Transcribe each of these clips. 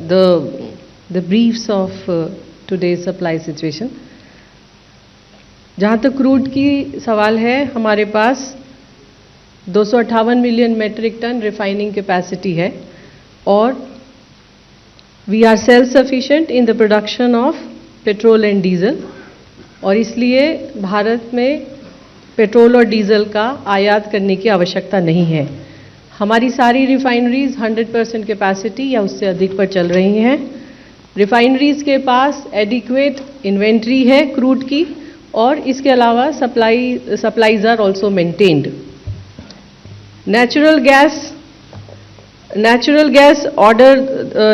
the briefs of today's supply situation. जहाँ तक crude की सवाल है, हमारे पास 258 million metric ton refining capacity है और we are self sufficient in the production of petrol and diesel, और इसलिए भारत में पेट्रोल और डीजल का आयात करने की आवश्यकता नहीं है। हमारी सारी रिफाइनरीज 100% कैपेसिटी या उससे अधिक पर चल रही हैं। रिफाइनरीज के पास एडिक्वेट इन्वेंट्री है क्रूड की, और इसके अलावा supplies are also maintained. Natural gas order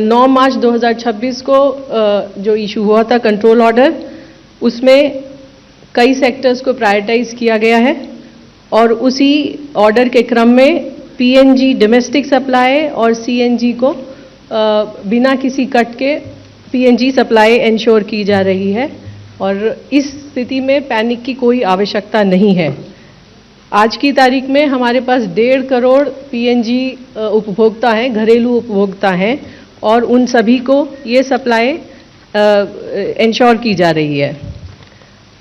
9 March 2026 को जो इशू हुआ था कंट्रोल ऑर्डर, उसमें कई सेक्टर्स को प्रायोरिटाइज किया गया है और उसी ऑर्डर के क्रम में पीएनजी डोमेस्टिक सप्लाई और सीएनजी को बिना किसी कट के पीएनजी सप्लाई इंश्योर की जा रही है, और इस स्थिति में पैनिक की कोई आवश्यकता नहीं है। आज की तारीख में हमारे पास 1.5 करोड़ पीएनजी उपभोक्ता हैं, घरेलू उपभोक्ता हैं, और उन सभी को ये सप्लाई इंश्योर की जा रही है।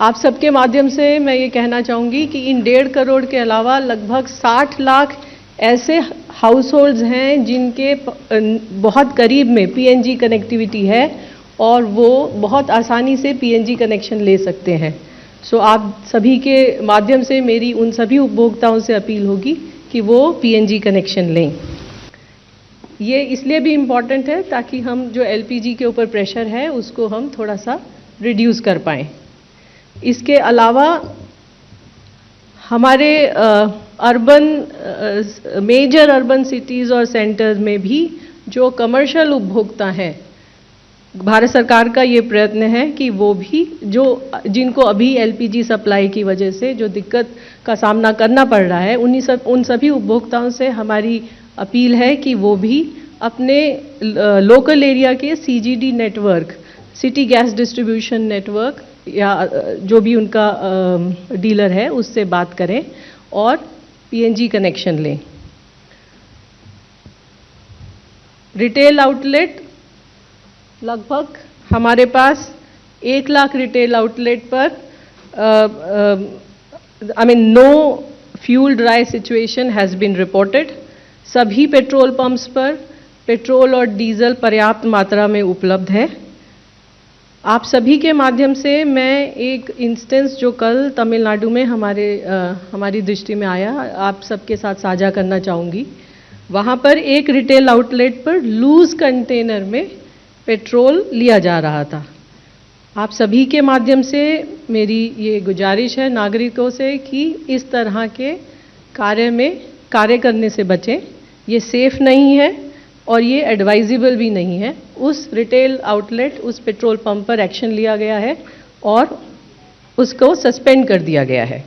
आप सबके माध्यम से मैं ये कहना चाहूँगी कि इन 1.5 करोड़ के अलावा लगभग 60 लाख ऐसे हाउस होल्ड्स हैं जिनके बहुत करीब में पीएनजी कनेक्टिविटी है और वो बहुत आसानी से पीएनजी कनेक्शन ले सकते हैं। सो आप सभी के माध्यम से मेरी उन सभी उपभोक्ताओं से अपील होगी कि वो पीएनजी कनेक्शन लें। ये इसलिए भी इम्पॉर्टेंट है ताकि हम जो एलपीजी के ऊपर प्रेशर है उसको हम थोड़ा सा रिड्यूस कर पाएँ। इसके अलावा हमारे मेजर अर्बन सिटीज़ और सेंटर्स में भी जो कमर्शियल उपभोक्ता हैं, भारत सरकार का ये प्रयत्न है कि वो भी जिनको अभी एलपीजी सप्लाई की वजह से जो दिक्कत का सामना करना पड़ रहा है, उन सभी उपभोक्ताओं से हमारी अपील है कि वो भी अपने लोकल एरिया के CGD network, city gas distribution network या जो भी उनका डीलर है उससे बात करें और पीएनजी कनेक्शन लें। रिटेल आउटलेट लगभग हमारे पास 1 लाख रिटेल आउटलेट पर no fuel dry situation has been reported. सभी पेट्रोल पंप्स पर पेट्रोल और डीजल पर्याप्त मात्रा में उपलब्ध है। आप सभी के माध्यम से मैं एक इंस्टेंस जो कल तमिलनाडु में हमारी दृष्टि में आया, आप सबके साथ साझा करना चाहूँगी। वहाँ पर एक रिटेल आउटलेट पर लूज कंटेनर में पेट्रोल लिया जा रहा था। आप सभी के माध्यम से मेरी ये गुजारिश है नागरिकों से कि इस तरह के कार्य करने से बचें। ये सेफ नहीं है और ये एडवाइजेबल भी नहीं है। उस रिटेल आउटलेट, उस पेट्रोल पंप पर एक्शन लिया गया है और उसको सस्पेंड कर दिया गया है।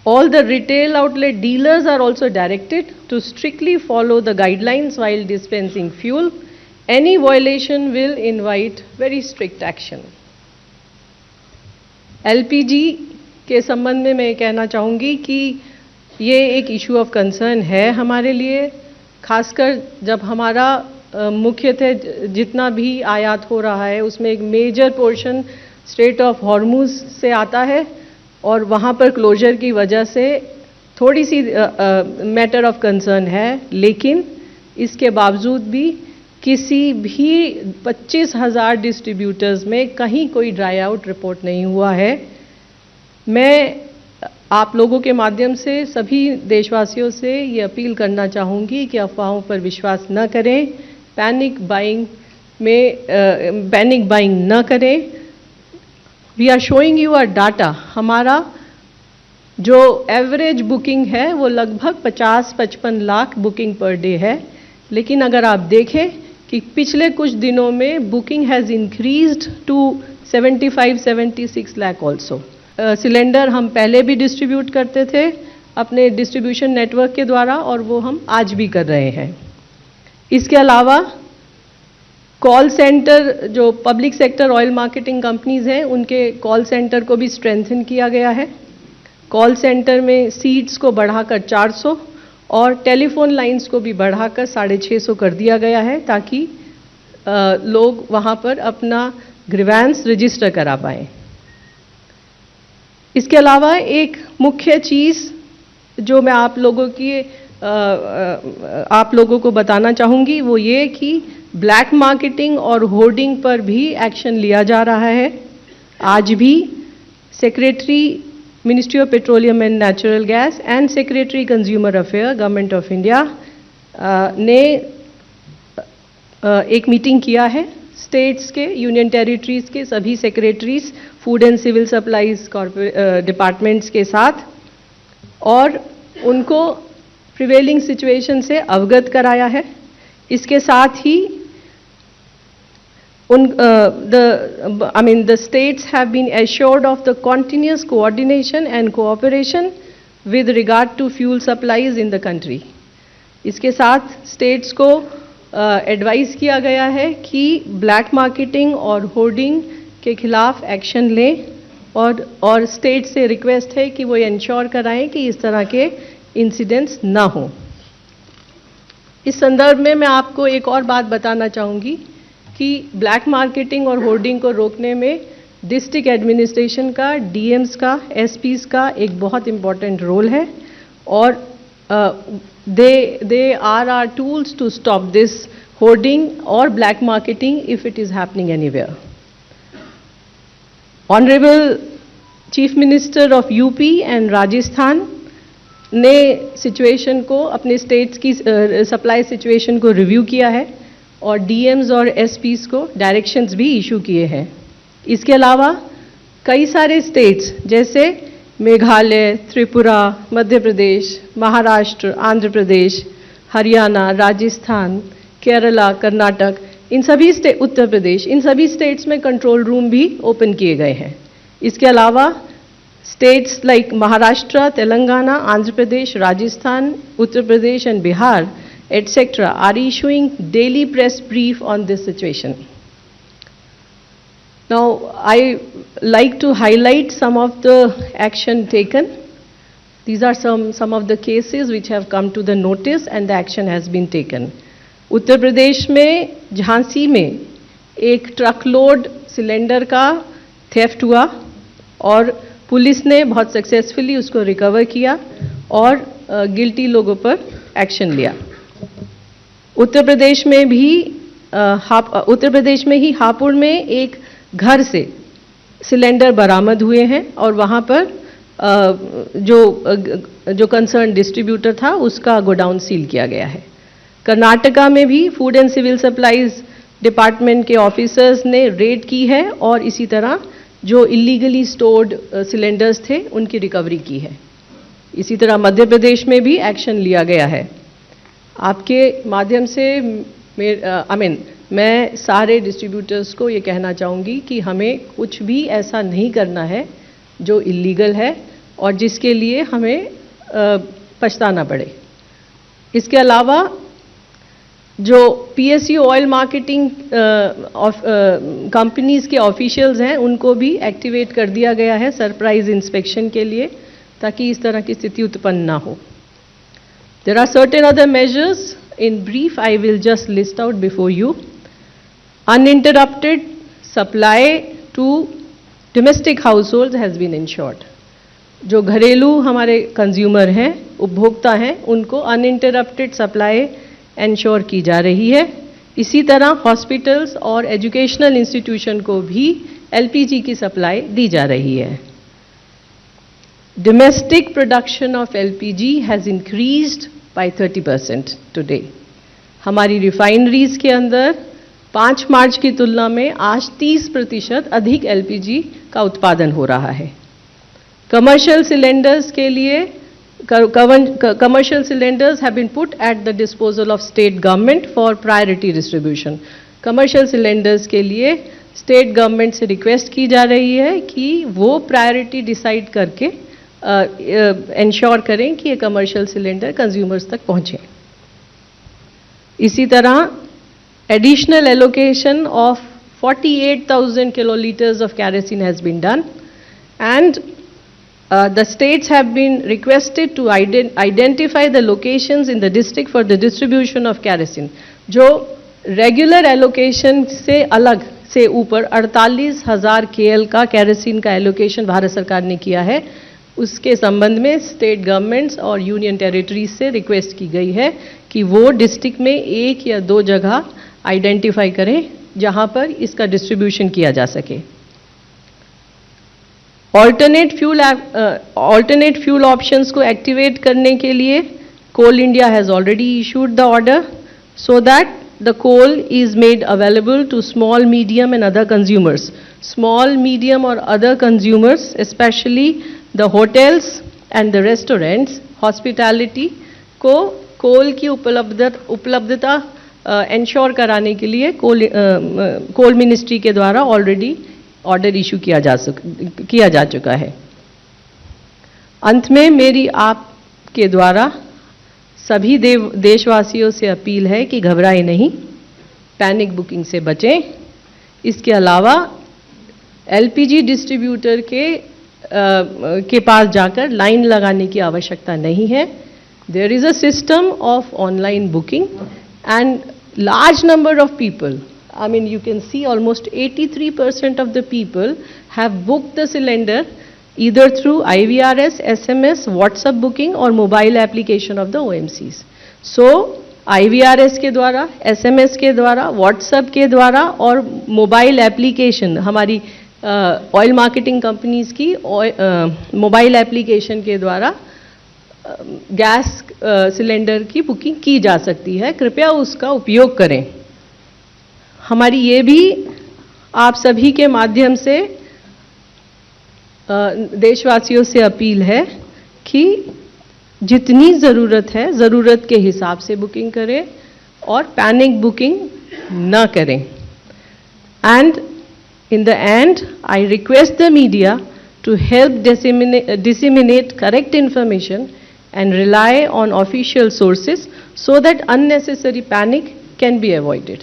All the retail outlet dealers are also directed to strictly follow the guidelines while dispensing fuel. Any violation will invite very strict action. LPG के संबंध में मैं कहना चाहूँगी कि ये एक इशू ऑफ कंसर्न है हमारे लिए, खासकर जब हमारा मुख्यतः जितना भी आयात हो रहा है उसमें एक major portion strait of Hormuz से आता है और वहाँ पर क्लोजर की वजह से थोड़ी सी मैटर ऑफ कंसर्न है। लेकिन इसके बावजूद भी किसी भी 25,000 डिस्ट्रीब्यूटर्स में कहीं कोई ड्राई आउट रिपोर्ट नहीं हुआ है। मैं आप लोगों के माध्यम से सभी देशवासियों से ये अपील करना चाहूँगी कि अफवाहों पर विश्वास न करें, पैनिक बाइंग न करें। We are showing you our data. हमारा जो एवरेज बुकिंग है वो लगभग 50-55 लाख बुकिंग पर डे है, लेकिन अगर आप देखें कि पिछले कुछ दिनों में booking has increased to 75-76 lakh also. Cylinder हम पहले भी डिस्ट्रीब्यूट करते थे अपने डिस्ट्रीब्यूशन नेटवर्क के द्वारा और वो हम आज भी कर रहे हैं। इसके अलावा कॉल सेंटर, जो public sector oil marketing companies हैं, उनके कॉल सेंटर को भी स्ट्रेंथन किया गया है। कॉल सेंटर में सीट्स को बढ़ाकर 400 और टेलीफोन लाइंस को भी बढ़ाकर 650 कर दिया गया है ताकि लोग वहाँ पर अपना ग्रीवेंस रजिस्टर करा पाएँ। इसके अलावा एक मुख्य चीज़ जो मैं आप लोगों को बताना चाहूँगी वो ये कि ब्लैक मार्केटिंग और होर्डिंग पर भी एक्शन लिया जा रहा है। आज भी secretary ministry of petroleum and natural gas and secretary consumer affair government of India ने एक मीटिंग किया है स्टेट्स के, यूनियन टेरिटरीज के सभी secretaries, food and civil supplies departments के साथ, और उनको प्रिवेलिंग सिचुएशन से अवगत कराया है। इसके साथ ही the states have been assured of the continuous coordination and cooperation with regard to fuel supplies in the country. इसके साथ स्टेट्स को एडवाइस किया गया है कि ब्लैक मार्केटिंग और होर्डिंग के खिलाफ एक्शन लें, और स्टेट से रिक्वेस्ट है कि वो इंश्योर कराएं कि इस तरह के इंसिडेंट्स ना हो। इस संदर्भ में मैं आपको एक और बात बताना चाहूँगी कि ब्लैक मार्केटिंग और होर्डिंग को रोकने में डिस्ट्रिक्ट एडमिनिस्ट्रेशन का, डीएम्स का, एसपीज का एक बहुत इम्पॉर्टेंट रोल है, और they are our tools to stop this hoarding or black marketing if it is happening anywhere. Honorable Chief Minister of UP and Rajasthan ने सिचुएशन को, अपने स्टेट्स की सप्लाई सिचुएशन को रिव्यू किया है और डीएम्स और एसपीज को डायरेक्शंस भी इशू किए हैं। इसके अलावा कई सारे स्टेट्स जैसे मेघालय, त्रिपुरा, मध्य प्रदेश, महाराष्ट्र, आंध्र प्रदेश, हरियाणा, राजस्थान, केरला, कर्नाटक, उत्तर प्रदेश, इन सभी स्टेट्स में कंट्रोल रूम भी ओपन किए गए हैं। इसके अलावा states like Maharashtra, Telangana, Andhra Pradesh, Rajasthan, Uttar Pradesh and Bihar etc. are issuing daily press brief on this situation. Now, I like to highlight some of the action taken. These are some of the cases which have come to the notice and the action has been taken. Uttar Pradesh में झांसी में एक ट्रकलोड cylinder का theft हुआ और police ने बहुत successfully उसको recover किया और गिल्टी लोगों पर एक्शन लिया। उत्तर प्रदेश में ही हापुड़ में एक घर से सिलेंडर बरामद हुए हैं और वहाँ पर जो कंसर्न डिस्ट्रीब्यूटर था उसका गोडाउन सील किया गया है। कर्नाटका में भी food and civil supplies department के ऑफिसर्स ने रेड की है और इसी तरह जो इलीगली स्टोर्ड सिलेंडर्स थे उनकी रिकवरी की है। इसी तरह मध्य प्रदेश में भी एक्शन लिया गया है। आपके माध्यम से मैं सारे डिस्ट्रीब्यूटर्स को ये कहना चाहूँगी कि हमें कुछ भी ऐसा नहीं करना है जो इलीगल है और जिसके लिए हमें पछताना पड़े। इसके अलावा जो पीएसयू ऑयल मार्केटिंग कंपनीज के ऑफिशियल्स हैं उनको भी एक्टिवेट कर दिया गया है सरप्राइज इंस्पेक्शन के लिए, ताकि इस तरह की स्थिति उत्पन्न ना हो। There are certain other measures. In brief, I will just list out before you. Uninterrupted supply to domestic households has been ensured. जो घरेलू हमारे कंज्यूमर हैं, उपभोक्ता हैं, उनको अनइंटरप्टेड सप्लाई इंश्योर की जा रही है। इसी तरह हॉस्पिटल्स और एजुकेशनल इंस्टीट्यूशन को भी एलपीजी की सप्लाई दी जा रही है। Domestic production of LPG has increased by 30% today. हमारी रिफाइनरीज के अंदर 5 मार्च की तुलना में आज 30% अधिक LPG का उत्पादन हो रहा है। कमर्शियल सिलेंडर्स के लिए commercial cylinders have been put at the disposal of state government for priority distribution. Commercial cylinders के लिए स्टेट गवर्नमेंट से रिक्वेस्ट की जा रही है कि वो प्रायोरिटी डिसाइड करके इंश्योर करें कि ये कमर्शियल सिलेंडर कंज्यूमर्स तक पहुंचे। इसी तरह additional allocation of 48,000 kiloliters of kerosene has been done and the states have been requested to identify the locations in the district for the distribution of kerosene. जो regular allocation से अलग से ऊपर 48,000 KL का केरोसिन का allocation Bharat सरकार ने किया है, उसके संबंध में स्टेट गवर्नमेंट्स और यूनियन टेरिटरीज से रिक्वेस्ट की गई है कि वो डिस्ट्रिक्ट में 1 या 2 जगह आइडेंटिफाई करें जहां पर इसका डिस्ट्रीब्यूशन किया जा सके. ऑल्टरनेट फ्यूल ऑप्शंस को एक्टिवेट करने के लिए coal India has already issued the order so that the coal is made available to small, medium and other consumers. Small, medium or other consumers, especially the hotels and the restaurants, hospitality को coal की उपलब्धता ensure कराने के लिए coal ministry के द्वारा already order issue किया जा चुका है. अंत में मेरी आपके द्वारा सभी देशवासियों से अपील है कि घबराएं नहीं, पैनिक बुकिंग से बचें. इसके अलावा एलपीजी डिस्ट्रीब्यूटर के पास जाकर लाइन लगाने की आवश्यकता नहीं है. There is a system of online booking and large number of people, I mean you can see almost 83% of the people have booked the cylinder either through IVRS, SMS, WhatsApp booking or mobile application of the OMCs. So IVRS के द्वारा, SMS के द्वारा, WhatsApp के द्वारा और mobile application हमारी oil marketing companies की mobile application के द्वारा गैस सिलेंडर की बुकिंग की जा सकती है. कृपया उसका उपयोग करें. हमारी ये भी आप सभी के माध्यम से देशवासियों से अपील है कि जितनी ज़रूरत है ज़रूरत के हिसाब से बुकिंग करें और पैनिक बुकिंग न करें. And in the end I request the media to help disseminate correct information and rely on official sources so that unnecessary panic can be avoided.